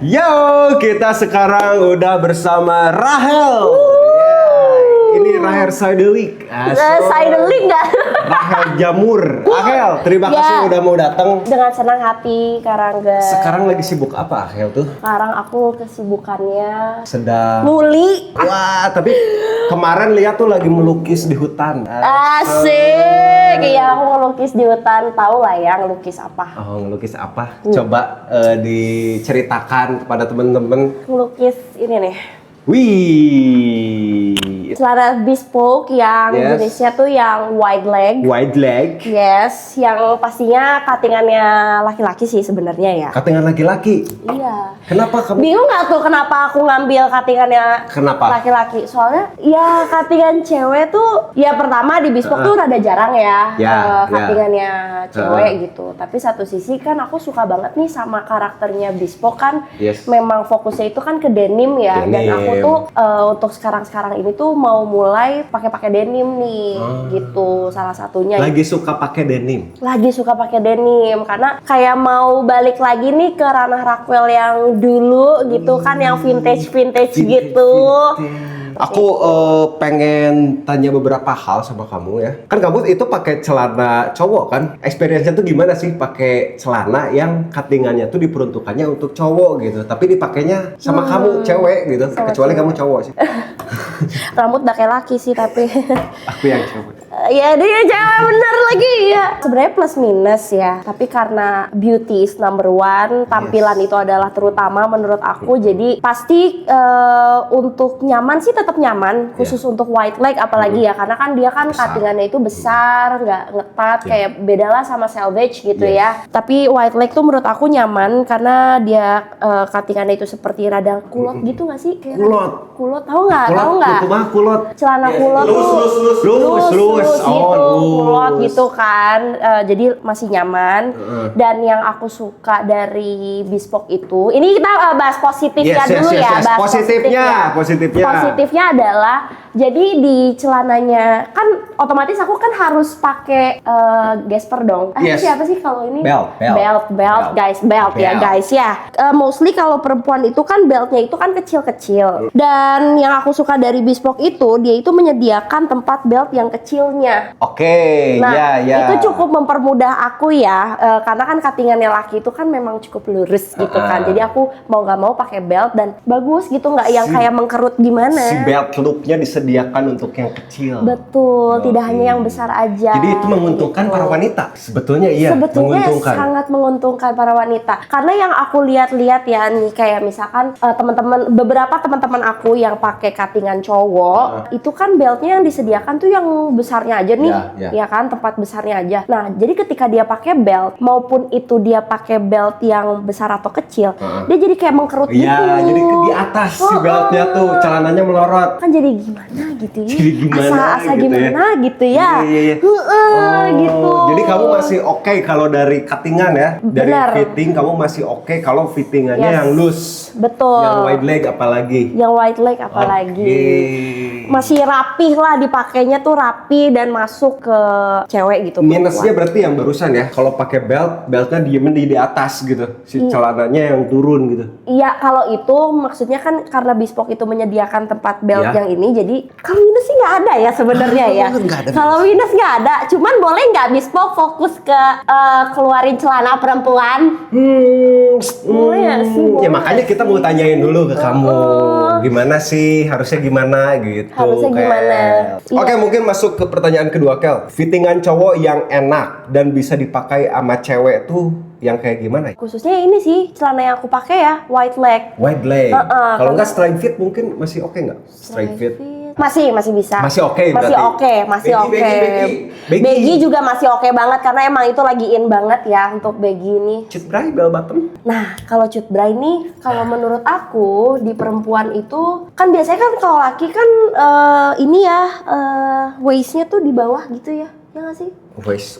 Yo, kita sekarang udah bersama Rahel. Ini Rahel Saidelik. Saidelik nggak? Rahel Jamur. Rahel, terima kasih udah mau datang. Dengan senang hati, Karangga. Sekarang lagi sibuk apa Rahel tuh? Sekarang aku kesibukannya Sedang nguli. Wah, tapi kemarin lihat tuh lagi melukis di hutan. Asik. Iya, aku ngelukis di hutan. Tahu lah ya ngelukis apa. Oh, ngelukis apa? Coba diceritakan kepada temen-temen. Ngelukis ini nih. Wih. Celana bespoke yang jenisnya tuh yang wide leg. Wide leg. Yes, yang pastinya cuttingannya laki-laki sih sebenarnya ya. Cuttingan laki-laki. Iya. Kenapa kamu? Bingung nggak tuh kenapa aku ngambil cuttingannya laki-laki? Soalnya ya cuttingan cewek tuh ya pertama di bespoke tuh rada jarang ya, cuttingannya cewek gitu. Tapi satu sisi kan aku suka banget nih sama karakternya bespoke kan. Memang fokusnya itu kan ke denim ya. Dan aku tuh untuk sekarang ini tuh mau mulai pakai denim nih, gitu salah satunya. Lagi suka pakai denim. Lagi suka pakai denim karena kayak mau balik lagi nih ke ranah Rockwell yang dulu gitu kan, yang vintage gitu. Aku pengen tanya beberapa hal sama kamu ya. Kan kamu itu pakai celana cowok kan? Experience-nya tuh gimana sih pakai celana yang cuttingannya tuh diperuntukannya untuk cowok gitu, tapi dipakainya sama kamu cewek gitu. Kecuali kamu cowok sih. Rambut udah kayak laki sih tapi. Aku yang cowok. Ya dia cewek bener lagi ya. Sebenarnya plus minus ya. Tapi karena beauty is number one, tampilan itu adalah terutama menurut aku. Jadi pasti untuk nyaman sih tetap nyaman, khusus untuk white leg apalagi ya, karena kan dia kan cuttingannya itu besar, nggak ngetat, kayak bedalah sama selvage gitu ya. Tapi white leg tuh menurut aku nyaman karena dia cuttingannya itu seperti rada kulot gitu nggak sih? Kayak kulot, tahu nggak? Kulot. Celana kulot lus kulot gitu kan. Jadi masih nyaman. Dan yang aku suka dari bespoke itu, ini kita bahas positifnya dulu ya. Bahas positifnya adalah, jadi di celananya kan otomatis aku kan harus pakai gasper dong. Siapa sih kalau ini? Belt guys ya. Mostly kalau perempuan itu kan beltnya itu kan kecil-kecil. Dan yang aku suka dari bespoke itu, dia itu menyediakan tempat belt yang kecilnya. Nah, itu cukup mempermudah aku ya, karena kan cuttingannya laki itu kan memang cukup lurus gitu kan. Jadi aku mau nggak mau pakai belt dan bagus gitu, nggak yang kayak mengkerut gimana. Si belt loopnya disediakan untuk yang kecil. Betul, tidak hanya yang besar aja. Jadi itu menguntungkan para wanita. Sebetulnya menguntungkan. Sangat menguntungkan para wanita. Karena yang aku lihat-lihat ya nih, kayak misalkan beberapa teman-teman aku yang pakai cuttingan cowok, itu kan beltnya yang disediakan tuh yang besarnya aja nih, ya kan, tempat besarnya aja. Nah, jadi ketika dia pakai belt, maupun itu dia pakai belt yang besar atau kecil, dia jadi kayak mengkerut gitu. Iya, jadi di atas si beltnya tuh celananya melorot. Kan jadi gimana gitu ya? Jadi gimana gitu ya? Gitu. Jadi kamu masih oke kalau dari cuttingan ya? Dari fitting kamu masih oke kalau fittingannya yang loose. Betul. Yang wide leg apalagi? Yang wide leg apalagi. Masih rapih lah, dipakainya tuh rapi dan masuk ke cewek gitu. Minusnya berarti yang barusan ya, kalau pakai beltnya diemin di atas gitu, si celananya yang turun gitu. Iya, kalau itu maksudnya kan karena bespoke itu menyediakan tempat belt yang ini, jadi kalau minus sih nggak ada ya sebenarnya ya. Kalau minus nggak ada, cuman boleh nggak bespoke fokus ke keluarin celana perempuan? Boleh nggak sih? Ya makanya kita mau tanyain dulu ke kamu, gimana sih, harusnya gimana gitu. Harusnya gimana? Oke, mungkin masuk ke pertanyaan kedua, Kel. Fittingan cowok yang enak dan bisa dipakai sama cewek tuh yang kayak gimana? Khususnya ini sih celana yang aku pakai ya, wide leg. Wide leg. Kalau nggak straight fit mungkin masih oke nggak? Straight fit. Masih bisa. Masih oke berarti. Masih oke. Baggy juga masih oke banget karena emang itu lagi in banget ya untuk baggy ini. Cut bray, bell bottom. Nah, kalau cut bray nih, kalau menurut aku di perempuan itu kan biasanya kan kalau laki kan ini ya waist-nya tuh di bawah gitu ya. Ya nggak sih?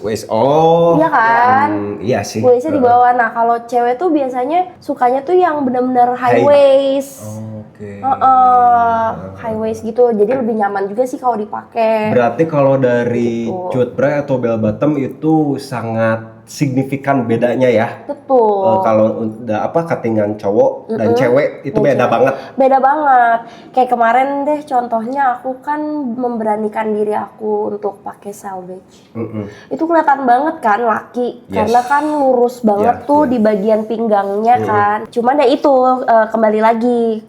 Waist. Oh. Iya kan? Iya sih. Waist-nya di bawah. Nah, kalau cewek tuh biasanya sukanya tuh yang benar-benar high waist. High waist gitu, jadi lebih nyaman juga sih kalau dipakai. Berarti kalau dari cut bray atau bell bottom itu sangat signifikan bedanya ya. Betul. Kalau udah cuttingan cowok dan cewek itu beda banget. Beda banget. Kayak kemarin deh contohnya aku kan memberanikan diri aku untuk pakai selvage. Itu kelihatan banget kan laki, karena kan lurus banget tuh di bagian pinggangnya kan. Cuman ya itu kembali lagi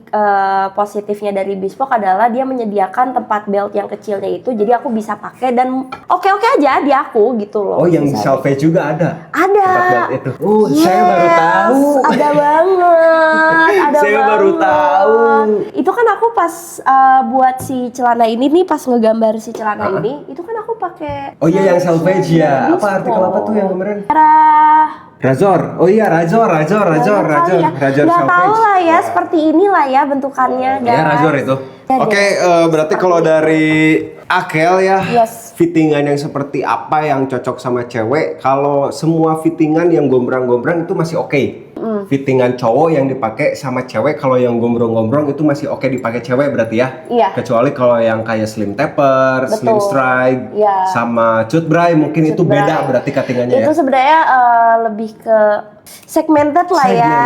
positifnya dari Bespoke adalah dia menyediakan tempat belt yang kecilnya itu, jadi aku bisa pakai dan oke-oke aja di aku gitu loh. Oh, yang di selvage juga ada? Ada. Tempat belt itu. Saya baru tahu. Ada banget. Ada saya banget. baru tahu. Itu kan aku pas buat si celana ini nih, pas ngegambar si celana ini, itu kan aku pakai. Oh iya, yang selvage ya. Apa artikel apa tuh yang kemarin? Razor. Oh iya, Razor Nggak selvage. tahu lah ya, seperti inilah ya bentukannya. Ya, Razor itu. Oke, berarti kalau dari Akel ya, fittingan yang seperti apa yang cocok sama cewek? Kalau semua fittingan yang gombrang-gombrang itu masih oke. Fittingan cowok yang dipakai sama cewek, kalau yang gombrong-gombrong itu masih oke dipakai cewek berarti ya? Iya. Kecuali kalau yang kayak slim taper, slim stride, sama cut bray mungkin itu beda berarti cuttingannya ya? Itu sebenarnya lebih ke segmented lah ya.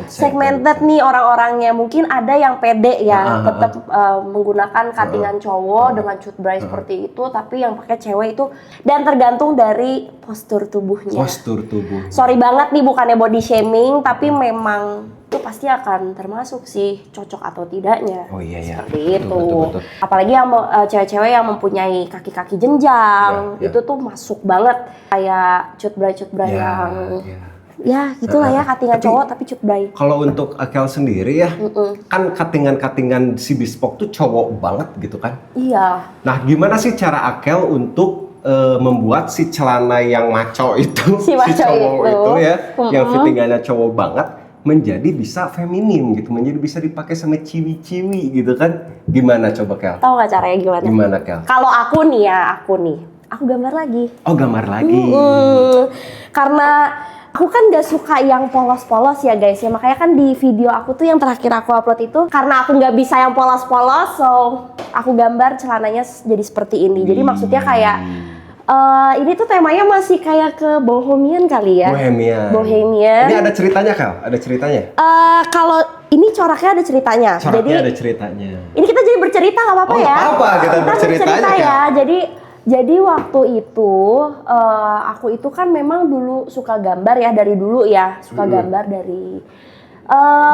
Segmented nih orang-orangnya. Mungkin ada yang pede ya, tetap menggunakan cuttingan cowok dengan cut bray seperti itu, tapi yang pakai cewek itu, dan tergantung dari postur tubuhnya. Postur tubuh. Sorry banget nih, bukannya body shaming, tapi memang itu pasti akan termasuk sih cocok atau tidaknya. Oh iya ya. Seperti itu. Betul. Apalagi yang cewek-cewek yang mempunyai kaki-kaki jenjang, itu tuh masuk banget kayak cut bray yang ya gitulah ya, cuttingan cowok tapi cut bray. Kalau untuk Akel sendiri ya, kan cuttingan si Bespoke tuh cowok banget gitu kan? Iya. Nah, gimana sih cara Akel untuk membuat si celana yang maco itu, si cowok itu ya, yang fittingannya cowok banget, menjadi bisa feminim gitu, menjadi bisa dipakai sama ciwi-ciwi gitu kan? Gimana coba Kel? Tahu nggak caranya gimana? Gimana Kel? Kalau aku nih, aku gambar lagi. Oh, gambar lagi. Karena aku kan gak suka yang polos-polos ya guys ya, makanya kan di video aku tuh yang terakhir aku upload itu, karena aku nggak bisa yang polos-polos, so aku gambar celananya jadi seperti ini. Jadi maksudnya kayak ini tuh temanya masih kayak ke bohemian kali ya. Bohemian. Ini ada ceritanya Kal? Ada ceritanya? Kalau ini coraknya ada ceritanya. Coraknya ada ceritanya. Ini kita jadi bercerita nggak apa-apa ya? Apa kita bercerita ya. Jadi waktu itu aku itu kan memang dulu suka gambar ya, dari dulu ya suka gambar dari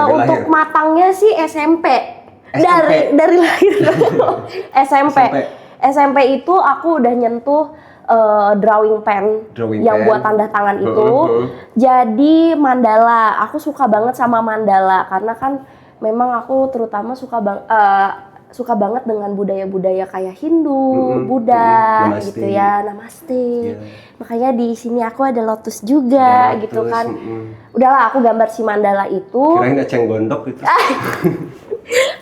untuk matangnya sih SMP. Dari lahir. SMP itu aku udah nyentuh drawing pen yang buat tanda tangan itu. Jadi mandala, aku suka banget sama mandala karena kan memang aku terutama suka banget dengan budaya-budaya kayak Hindu, Buddha, gitu ya, Namaste. Makanya di sini aku ada lotus juga, gitu kan. Udahlah, aku gambar si mandala itu. Kirain eceng gondok gitu.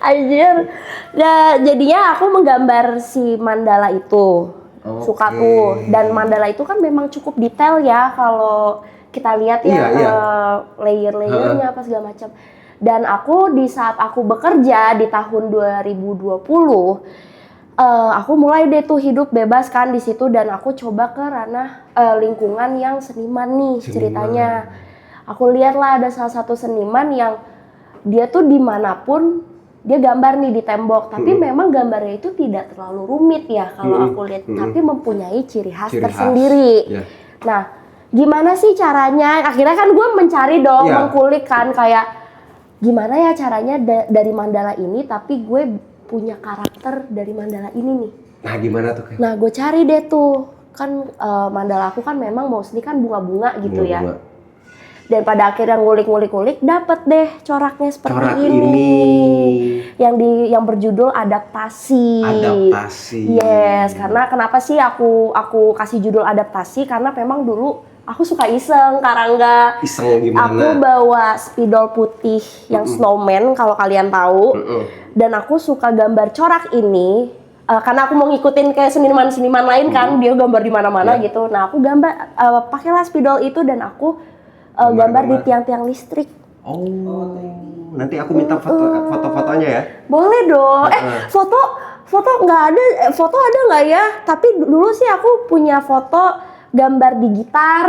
Anjir. Nah, jadinya aku menggambar si mandala itu. Suka tuh. Dan mandala itu kan memang cukup detail ya kalau kita lihat ya, layer-layernya apa segala macam. Dan aku di saat aku bekerja di tahun 2020, aku mulai deh tuh hidup bebas kan di situ, dan aku coba ke ranah lingkungan yang seniman nih ceritanya. Aku lihatlah ada salah satu seniman yang dia tuh dimanapun dia gambar nih di tembok, tapi memang gambarnya itu tidak terlalu rumit ya kalau aku lihat, tapi mempunyai ciri khas tersendiri. Nah, gimana sih caranya? Akhirnya kan gue mencari dong, mengkulik kan kayak gimana ya caranya dari mandala ini tapi gue punya karakter dari mandala ini nih. Nah, gimana tuh Kak? Nah, gue cari deh tuh. Kan mandala aku kan memang mostly kan bunga-bunga gitu ya. Dan pada akhirnya ngulik-ngulik dapet deh coraknya seperti ini. Yang berjudul adaptasi. Yes, karena kenapa sih aku kasih judul adaptasi? Karena memang dulu aku suka iseng, Karangga. Iseng gimana? Aku bawa spidol putih yang snowman kalau kalian tahu. Dan aku suka gambar corak ini karena aku mau ngikutin kayak seniman-seniman lain kan, dia gambar di mana-mana gitu. Nah, aku gambar pakailah spidol itu dan aku gambar di tiang-tiang listrik. Nanti aku minta foto-fotonya ya. Boleh dong. Foto nggak ada, foto ada nggak ya? Tapi dulu sih aku punya foto gambar di gitar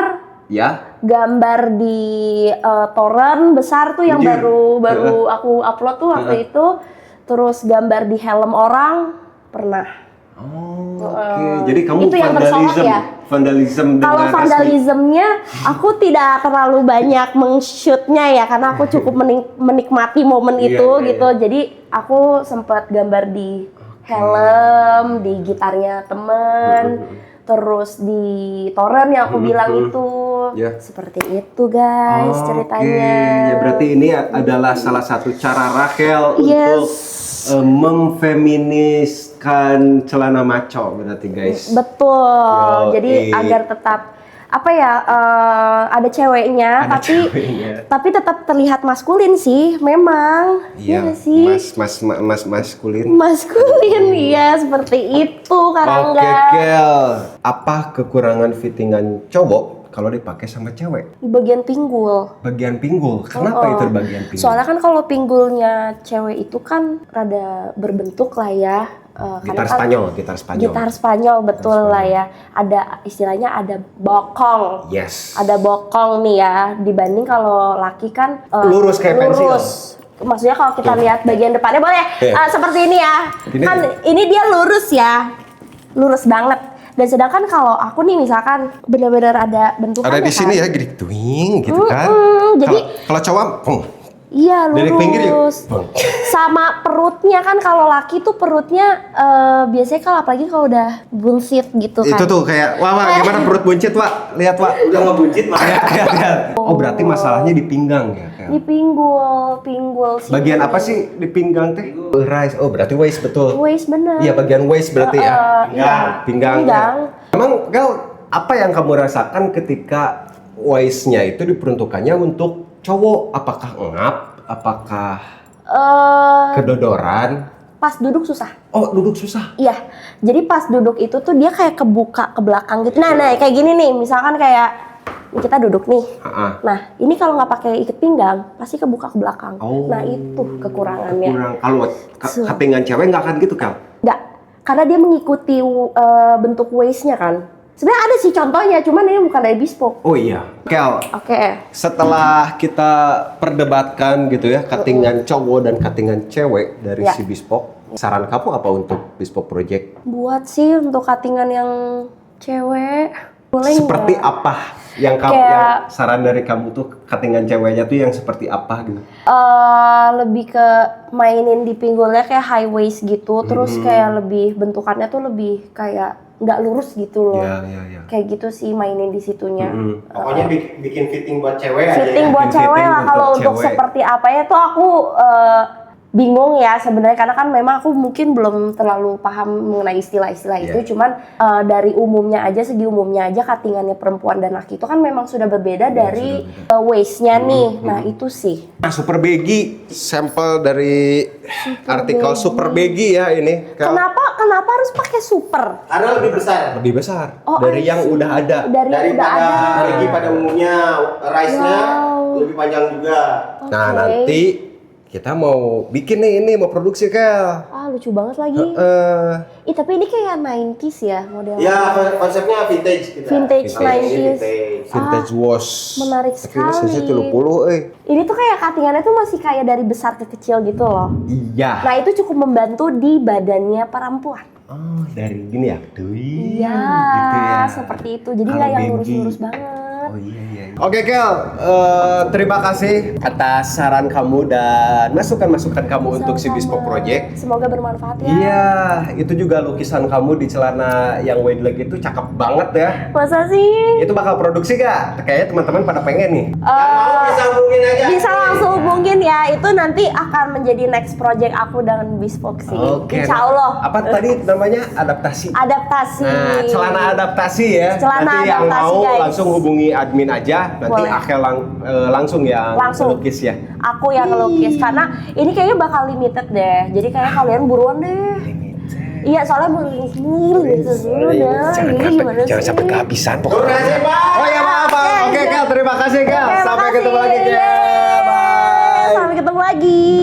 Ya. gambar di torrent besar tuh yang Anjir. baru aku upload tuh waktu itu, terus gambar di helm orang pernah. Oh, oke. Jadi kamu Itu yang bersolok ya? Vandalism Kalau dengan vandalismnya, aku tidak terlalu banyak meng-shootnya ya, karena aku cukup menikmati momen Iya, itu iya, gitu. Jadi aku sempat gambar di helm, di gitarnya temen, terus di torrent yang aku bilang itu. Iya. Seperti itu guys ceritanya. Ya berarti ini adalah salah satu cara Rachel Yes. untuk memfeminiskan celana maco berarti guys. Betul. Yoi. Jadi agar tetap apa ya ada ceweknya, Ada tapi ceweknya. tapi tetap terlihat maskulin sih, memang. Iya nggak sih? Maskulin. Maskulin, iya seperti itu Oke, Karangga. Kel. Apa kekurangan fittingan cowok kalau dipakai sama cewek? Di bagian pinggul. Bagian pinggul. Kenapa Oh. itu bagian pinggul? Soalnya kan kalau pinggulnya cewek itu kan rada berbentuk lah ya. gitar karena kan Spanyol, gitar Spanyol. Gitar Spanyol betul lah ya. Ada istilahnya ada bokong. Yes. Ada bokong nih ya. Dibanding kalau laki kan Lurus kayak pensil. Maksudnya kalau kita lihat bagian depannya boleh seperti ini ya. Ini. Kan ini dia lurus ya. Lurus banget. Dan sedangkan kalau aku nih misalkan benar-benar ada bentukannya Ada di sini kan. ya, gini twing gitu kan. Jadi Kalau cowok, iya dari pinggir ya, lurus. Sama perutnya kan kalau laki tuh perutnya biasanya kalau apalagi kalau udah bullshit gitu kan. itu tuh kayak, wah gimana perut buncit, Wak? Lihat, Wak. Udah nggak buncit, Wak. Oh, berarti masalahnya di pinggang ya? Kel? Di pinggul sini. Bagian apa sih di pinggang teh? Rise. Oh, berarti waist betul. Waist bener. Iya, bagian waist berarti ya. Iya. Pinggang. Pinggang. Emang Gal, apa yang kamu rasakan ketika waistnya itu diperuntukannya untuk cowok? Apakah ngap? Apakah kedodoran? Pas duduk susah. Oh, duduk susah. Iya. Jadi pas duduk itu tuh dia kayak kebuka ke belakang gitu. Nah, kayak gini nih. Misalkan kayak kita duduk nih. Nah, ini kalau nggak pakai ikat pinggang, pasti kebuka ke belakang. Oh. Nah, itu kekurangannya. Kurang. Kalau katingan cewek nggak akan gitu, Gal? Nggak. Karena dia mengikuti bentuk waist-nya kan. Sebenarnya ada sih contohnya, cuman ini bukan dari bespoke. Oh iya. Kel, Oke. setelah kita perdebatkan gitu ya, cuttingan cowok dan cuttingan cewek dari Ya. si Bespoke, saran kamu apa untuk Bespoke Project? Buat sih untuk cuttingan yang cewek, boleh Seperti nggak? apa yang kamu, Kayak- yang saran dari kamu tuh cuttingan ceweknya tuh yang seperti apa gitu? Lebih ke mainin di pinggulnya kayak high waist gitu, terus kayak lebih bentukannya tuh lebih kayak nggak lurus gitu loh. Iya. Kayak gitu sih mainin di situnya. Pokoknya bikin fitting buat cewek aja Fitting ya. buat Bikin cewek fitting lah. Kalau untuk untuk cewek. seperti apa ya tuh aku bingung ya sebenarnya, karena kan memang aku mungkin belum terlalu paham mengenai istilah-istilah itu. Cuman dari umumnya aja, segi umumnya aja cuttingannya perempuan dan laki itu kan memang sudah berbeda dari waist-nya nih. Nah itu sih. Nah, Super Baggy, sampel dari artikel Super Baggy ya ini. Kel. Kenapa harus pakai super? Karena lebih besar. Lebih besar Oh, dari I yang see. udah ada. Dari yang udah Daripada ada. Maggie pada umumnya, rise-nya Wow. lebih panjang juga. Nah, Oke. nanti kita mau bikin nih ini, mau produksi, Kel. Ah lucu banget lagi. Ih tapi ini kayak 90s ya modelnya. Ya, konsepnya vintage kita. Vintage Ini 90s. vintage. Vintage wash. menarik Tapi ini sekali. sisi 30, Ini tuh kayak cuttingannya tuh masih kayak dari besar ke kecil gitu loh. Iya. Nah itu cukup membantu di badannya perempuan. Oh, dari gini ya? Dui. Iya, Gitu ya. seperti itu. Jadi Kalau nggak yang baggy. lurus-lurus banget. Oh iya. Oke, Kel. Terima kasih atas saran kamu dan masukan-masukan kamu untuk si Sama-sama. Bespoke Project. Semoga bermanfaat ya. Iya, itu juga lukisan kamu di celana yang wide leg itu cakep banget ya. Masa sih? Itu bakal produksi gak? Kayaknya teman-teman pada pengen nih. Mau bisa hubungin aja. Bisa langsung hubungin ya. Itu nanti akan menjadi next project aku dengan Bespoke sih. Oke. Insya Allah. Apa tadi namanya? Adaptasi. Adaptasi. Nah, celana adaptasi ya. Celana nanti yang adaptasi, mau guys. langsung hubungi admin aja. Nanti Boleh. Akhel langsung yang Langsung. lukis ya. Aku yang ngelukis karena ini kayaknya bakal limited deh. Jadi kayak kalian buruan deh. Iya, soalnya mau rilis dulu dah. Ini gimana Jangan sih? sampai kehabisan pokoknya. Durasi, Pak. Oh ya maaf, Pak. Oke, Kel, terima kasih, Kel. Oke, Sampai makasih. ketemu lagi, Kel. Yeay. Bye. Sampai ketemu lagi.